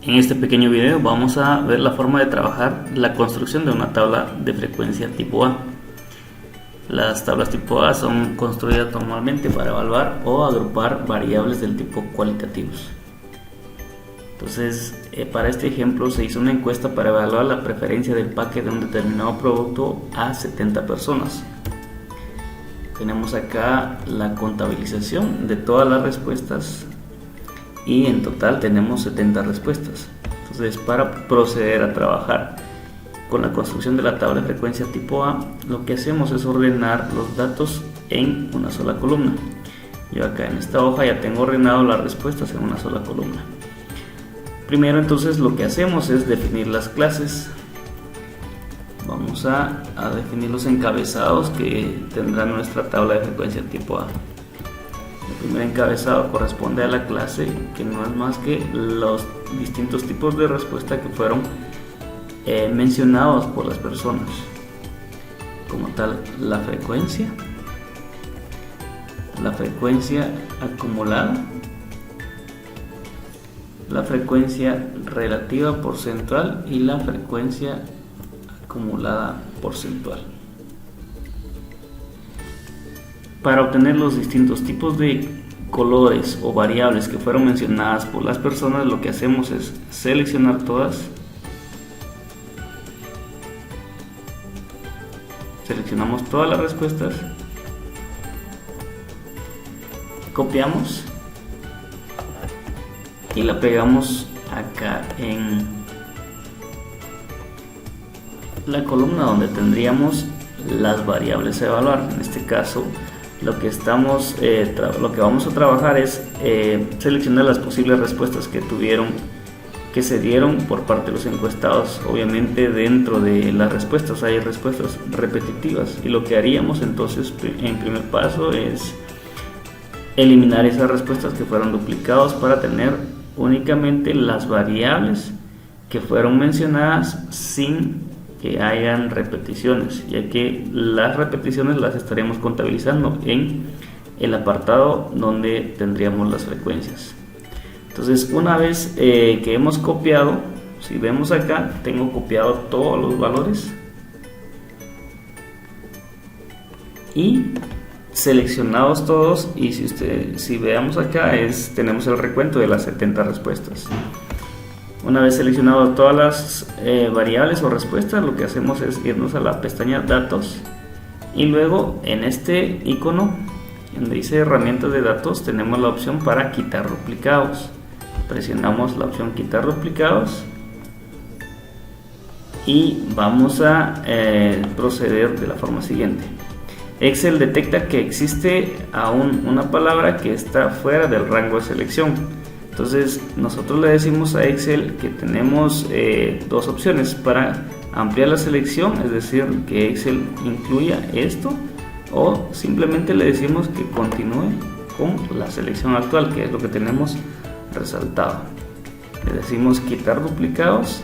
En este pequeño video vamos a ver la forma de trabajar la construcción de una tabla de frecuencia tipo A. Las tablas tipo A son construidas normalmente para evaluar o agrupar variables del tipo cualitativos. Entonces, para este ejemplo se hizo una encuesta para evaluar la preferencia del empaque de un determinado producto a 70 personas. Tenemos acá la contabilización de todas las respuestas y en total tenemos 70 respuestas. Entonces, para proceder a trabajar con la construcción de la tabla de frecuencia tipo A, lo que hacemos es ordenar los datos en una sola columna. Yo acá en esta hoja ya tengo ordenado las respuestas en una sola columna. Primero, entonces, lo que hacemos es definir las clases. Vamos a definir los encabezados que tendrá nuestra tabla de frecuencia tipo A. El primer encabezado corresponde a la clase, que no es más que los distintos tipos de respuesta que fueron mencionados por las personas. Como tal, la frecuencia acumulada, la frecuencia relativa porcentual y la frecuencia acumulada porcentual. Para obtener los distintos tipos de colores o variables que fueron mencionadas por las personas, lo que hacemos es seleccionar todas, seleccionamos todas las respuestas, copiamos y la pegamos acá en la columna donde tendríamos las variables a evaluar. En este caso, lo que vamos a trabajar es seleccionar las posibles respuestas que se dieron por parte de los encuestados. Obviamente, dentro de las respuestas hay respuestas repetitivas, y lo que haríamos entonces en primer paso es eliminar esas respuestas que fueron duplicadas para tener únicamente las variables que fueron mencionadas sin que hayan repeticiones, ya que las repeticiones las estaremos contabilizando en el apartado donde tendríamos las frecuencias. Entonces, una vez que hemos copiado, si vemos acá, tengo copiado todos los valores y seleccionados todos, y si veamos acá tenemos el recuento de las 70 respuestas. Una vez seleccionado todas las variables o respuestas, lo que hacemos es irnos a la pestaña datos, y luego en este icono donde dice herramientas de datos tenemos la opción para quitar duplicados. Presionamos la opción quitar duplicados y vamos a proceder de la forma siguiente. Excel detecta que existe aún una palabra que está fuera del rango de selección. Entonces, nosotros le decimos a Excel que tenemos dos opciones para ampliar la selección, es decir, que Excel incluya esto, o simplemente le decimos que continúe con la selección actual, que es lo que tenemos resaltado. Le decimos quitar duplicados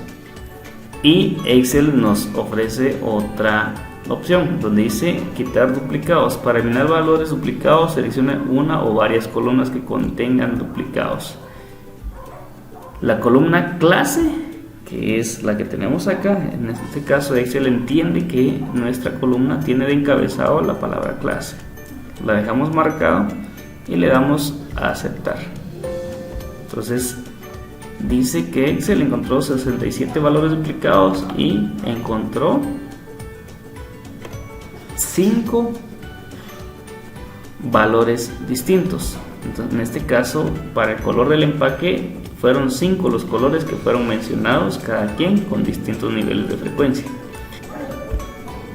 y Excel nos ofrece otra opción donde dice quitar duplicados. Para eliminar valores duplicados, seleccione una o varias columnas que contengan duplicados. La columna clase, que es la que tenemos acá, en este caso Excel entiende que nuestra columna tiene de encabezado la palabra clase. La dejamos marcado y le damos a aceptar. Entonces dice que Excel encontró 67 valores duplicados y encontró 5 valores distintos. Entonces, en este caso, para el color del empaque fueron 5 los colores que fueron mencionados, cada quien con distintos niveles de frecuencia.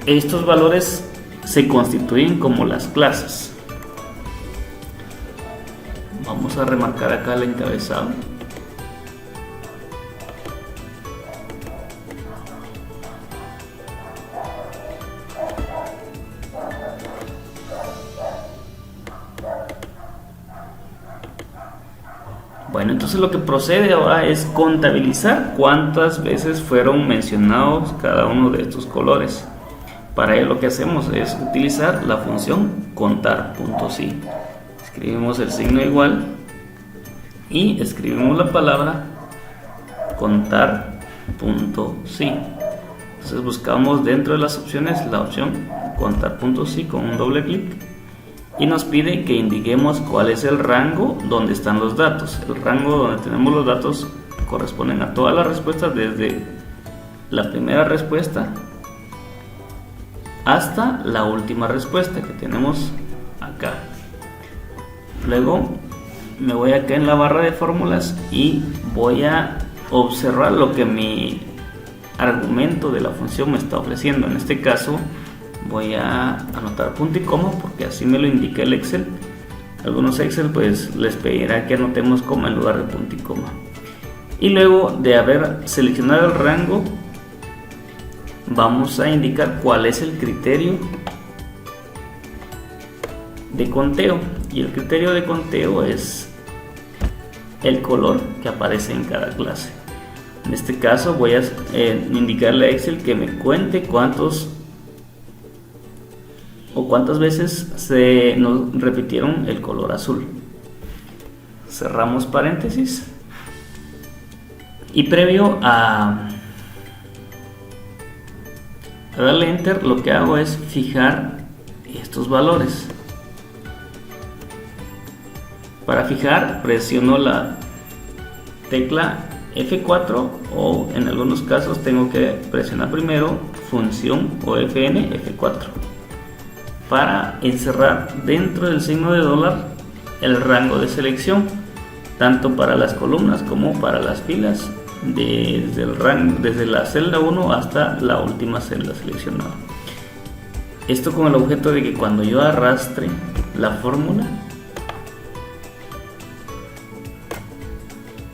Estos valores se constituyen como las clases. Vamos a remarcar acá el encabezado. Bueno, entonces lo que procede ahora es contabilizar cuántas veces fueron mencionados cada uno de estos colores. Para ello lo que hacemos es utilizar la función contar.si. Escribimos el signo igual y escribimos la palabra contar punto sí. Entonces buscamos dentro de las opciones la opción contar punto sí con un doble clic y nos pide que indiquemos cuál es el rango donde están los datos. El rango donde tenemos los datos corresponden a todas las respuestas, desde la primera respuesta hasta la última respuesta que tenemos acá. Luego me voy acá en la barra de fórmulas y voy a observar lo que mi argumento de la función me está ofreciendo. En este caso voy a anotar punto y coma porque así me lo indica el Excel. Algunos Excel pues les pedirá que anotemos coma en lugar de punto y coma. Y luego de haber seleccionado el rango, vamos a indicar cuál es el criterio de conteo. Y el criterio de conteo es el color que aparece en cada clase. En este caso voy a indicarle a Excel que me cuente cuántas veces se nos repitieron el color azul. Cerramos paréntesis y previo a darle enter, lo que hago es fijar estos valores. Para fijar presiono la tecla F4 o en algunos casos tengo que presionar primero función o FN F4 para encerrar dentro del signo de dólar el rango de selección, tanto para las columnas como para las filas, desde la celda 1 hasta la última celda seleccionada. Esto con el objeto de que cuando yo arrastre la fórmula,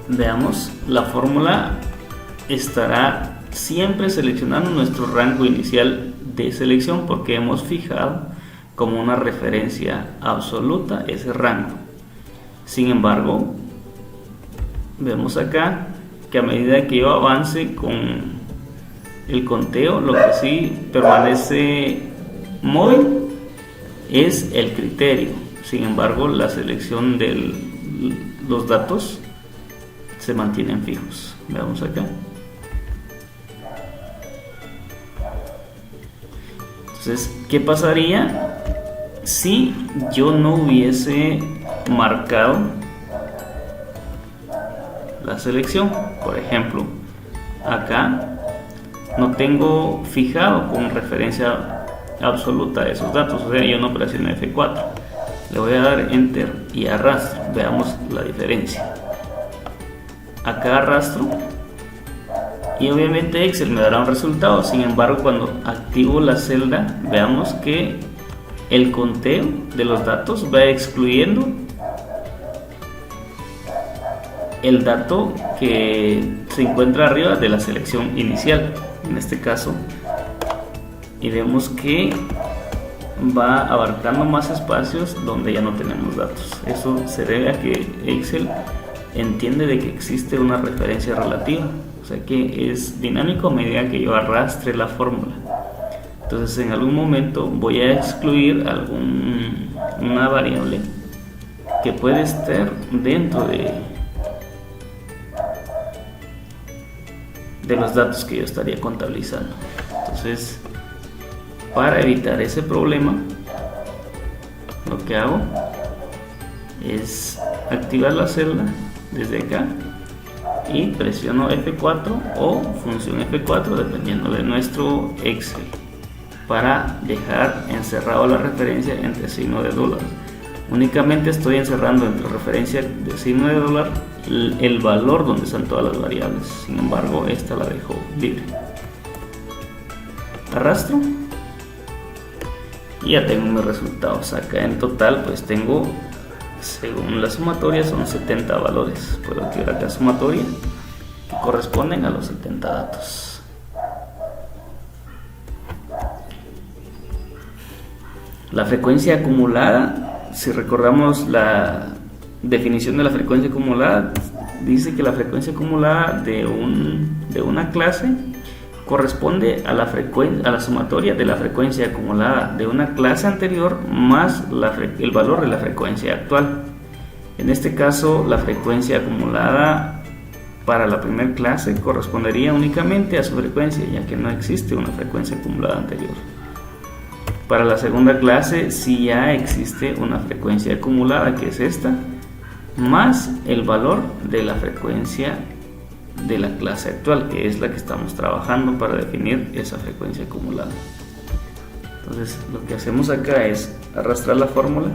veamos, la fórmula estará siempre seleccionando nuestro rango inicial de selección porque hemos fijado como una referencia absoluta ese rango. Sin embargo, vemos acá que a medida que yo avance con el conteo, lo que sí permanece móvil es el criterio. Sin embargo, la selección de los datos se mantienen fijos. Veamos acá. Entonces, ¿qué pasaría si yo no hubiese marcado la selección? Por ejemplo, acá no tengo fijado con referencia absoluta esos datos, o sea, yo no presiono F4. Le voy a dar enter y arrastro. Veamos la diferencia. Acá arrastro y obviamente Excel me dará un resultado. Sin embargo, cuando activo la celda, veamos que el conteo de los datos va excluyendo el dato que se encuentra arriba de la selección inicial, en este caso, y vemos que va abarcando más espacios donde ya no tenemos datos. Eso se debe a que Excel entiende de que existe una referencia relativa, o sea que es dinámico a medida que yo arrastre la fórmula. Entonces en algún momento voy a excluir una variable que puede estar dentro de los datos que yo estaría contabilizando. Entonces, para evitar ese problema, lo que hago es activar la celda desde acá y presiono F4 o función F4 dependiendo de nuestro Excel para dejar encerrado la referencia entre signo de dólar. Únicamente estoy encerrando entre referencia de signo de dólar el valor donde están todas las variables. Sin embargo, esta la dejo libre. Arrastro y ya tengo mis resultados. Acá en total pues tengo, según la sumatoria, son 70 valores. Puedo activar acá sumatoria que corresponden a los 70 datos. La frecuencia acumulada, si recordamos la definición de la frecuencia acumulada, dice que la frecuencia acumulada de una clase corresponde a la sumatoria de la frecuencia acumulada de una clase anterior más el valor de la frecuencia actual. En este caso, la frecuencia acumulada para la primera clase correspondería únicamente a su frecuencia, ya que no existe una frecuencia acumulada anterior. Para la segunda clase sí ya existe una frecuencia acumulada, que es esta, más el valor de la frecuencia de la clase actual, que es la que estamos trabajando para definir esa frecuencia acumulada. Entonces lo que hacemos acá es arrastrar la fórmula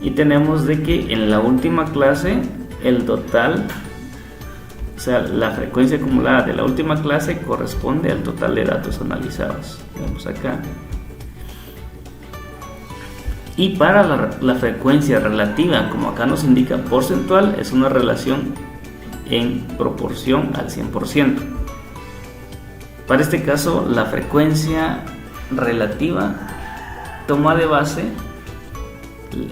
y tenemos de que en la última clase el total, o sea, la frecuencia acumulada de la última clase corresponde al total de datos analizados. Vemos acá. Y para la frecuencia relativa, como acá nos indica porcentual, es una relación en proporción al 100%. Para este caso, la frecuencia relativa toma de base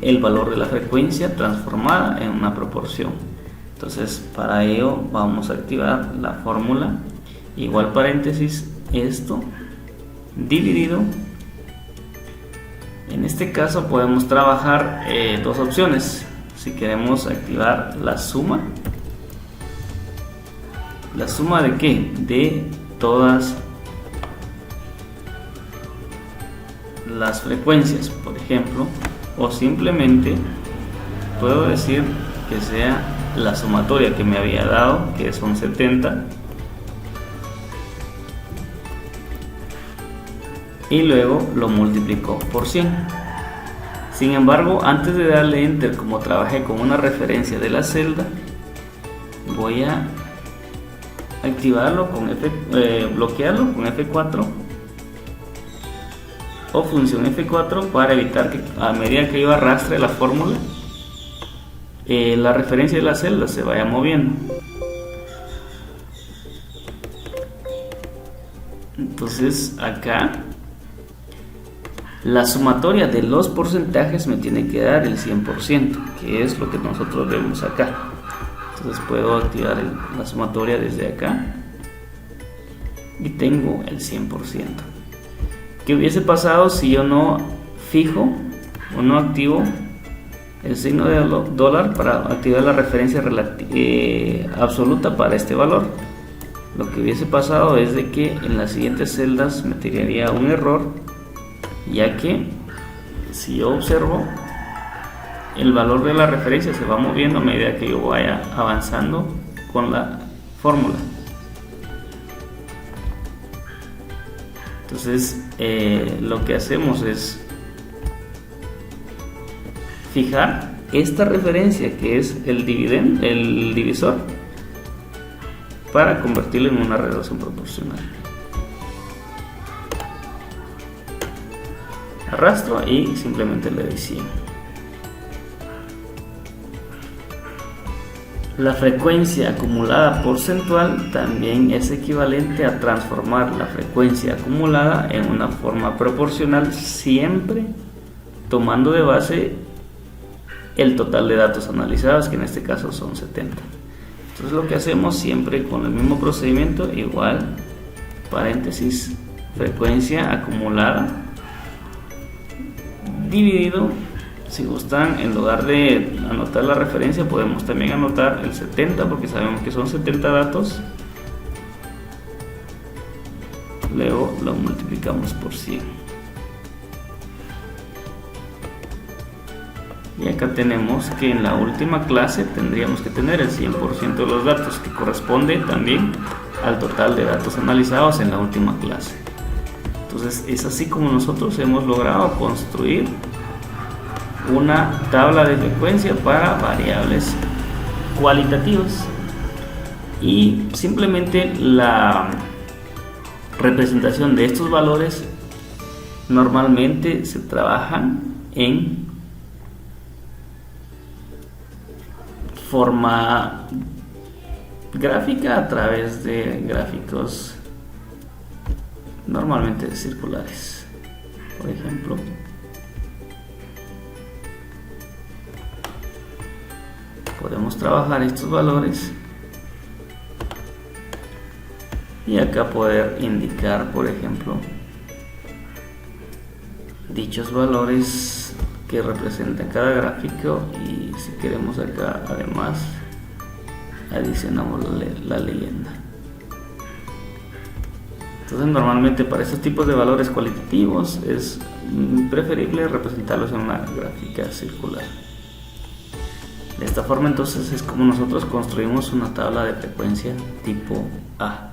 el valor de la frecuencia transformada en una proporción. Entonces, para ello vamos a activar la fórmula igual paréntesis esto dividido. En este caso podemos trabajar dos opciones. Si queremos activar la suma ¿de qué? De todas las frecuencias, por ejemplo, o simplemente puedo decir que sea la sumatoria que me había dado, que son 70, y luego lo multiplico por 100. Sin embargo, antes de darle enter, como trabajé con una referencia de la celda, voy a activarlo con bloquearlo con F4 o función F4 para evitar que a medida que yo arrastre la fórmula la referencia de la celda se vaya moviendo. Entonces acá la sumatoria de los porcentajes me tiene que dar el 100%, que es lo que nosotros vemos acá. Entonces puedo activar la sumatoria desde acá y tengo el 100%. ¿Qué hubiese pasado si yo no fijo o no activo el signo de dólar para activar la referencia absoluta para este valor? Lo que hubiese pasado es de que en las siguientes celdas me tiraría un error, ya que si yo observo, el valor de la referencia se va moviendo a medida que yo vaya avanzando con la fórmula. Entonces lo que hacemos es fijar esta referencia, que es el divisor, para convertirlo en una relación proporcional. Arrastro y simplemente le doy 100. La frecuencia acumulada porcentual también es equivalente a transformar la frecuencia acumulada en una forma proporcional, siempre tomando de base el total de datos analizados, que en este caso son 70. Entonces lo que hacemos siempre con el mismo procedimiento, igual paréntesis frecuencia acumulada dividido, si gustan, en lugar de anotar la referencia podemos también anotar el 70, porque sabemos que son 70 datos, luego lo multiplicamos por 100 y acá tenemos que en la última clase tendríamos que tener el 100% de los datos, que corresponde también al total de datos analizados en la última clase. Entonces es así como nosotros hemos logrado construir una tabla de frecuencia para variables cualitativas, y simplemente la representación de estos valores normalmente se trabajan en forma gráfica a través de gráficos normalmente circulares. Por ejemplo, podemos trabajar estos valores y acá poder indicar, por ejemplo, dichos valores que representan cada gráfico, y si queremos acá además adicionamos la leyenda. Entonces normalmente para estos tipos de valores cualitativos es preferible representarlos en una gráfica circular. De esta forma entonces es como nosotros construimos una tabla de frecuencia tipo A.